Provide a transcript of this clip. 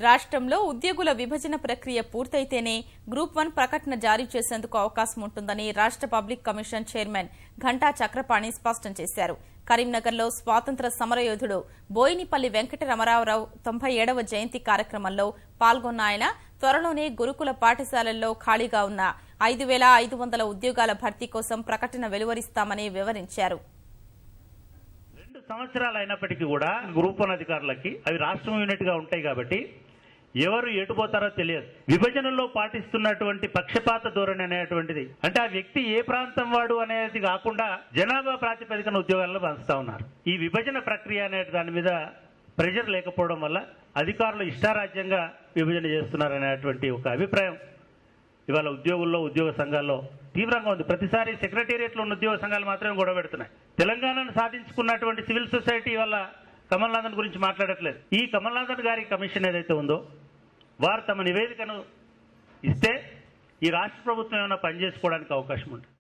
రాష్ట్రంలో ఉద్యోగుల విభజన ప్రక్రియ పూర్తయితేనే గ్రూప్ 1 ప్రకటన జారీ చేసేందుకు అవకాశం ఉంటుందని రాష్ట్ర పబ్లిక్ కమిషన్ చైర్మన్ ఘంటా చక్రపాణి స్పష్టం చేశారు. కరీంనగర్లో స్వాతంత్ర సమరయోధుడు బోయినపల్లి వెంకట రామారావు 97వ జయంతి కార్యక్రమంలో పాల్గొన్న ఆయన త్వరలోనే గురుకుల పాఠశాలల్లో ఖాళీగా ఉన్న 5,500 ఉద్యోగాల భర్తీ కోసం ప్రకటన వెలువరిస్తామని వివరించారు. 2 సంవత్సరాలు అయినప్పటికీ కూడా గ్రూప్ 1 అధికారులకి అవి రాష్ట్రం యూనిట్ గా ఉంటాయి కాబట్టి ఎవరు ఎటుపోతారో తెలియదు. విభజనలో పాటిస్తున్నటువంటి పక్షపాత ధోరణి అనేటువంటిది అంటే ఆ వ్యక్తి ఏ ప్రాంతం వాడు అనేది కాకుండా జనాభా ప్రాతిపదికన ఉద్యోగాలను పంచుతా ఉన్నారు. ఈ విభజన ప్రక్రియ అనే దాని మీద ప్రెషర్ లేకపోవడం వల్ల అధికారులు ఇష్టారాజ్యంగా విభజన చేస్తున్నారనేటువంటి ఒక అభిప్రాయం ఇవాళ ఉద్యోగుల్లో ఉద్యోగ సంఘాల్లో తీవ్రంగా ఉంది. ప్రతిసారి సెక్రటేరియట్లో ఉన్న ఉద్యోగ సంఘాలు మాత్రమే గొడవ పెడుతున్నాయి. తెలంగాణను సాధించుకున్నటువంటి సివిల్ సొసైటీ వల్ల కమల్ నాథన్ గురించి మాట్లాడట్లేదు. ఈ కమల్ నాథన్ గారి కమిషన్ ఏదైతే ఉందో వారు తమ నివేదికను ఇస్తే ఈ రాష్ట్ర ప్రభుత్వం ఏమైనా పనిచేసుకోవడానికి అవకాశం ఉంటుంది.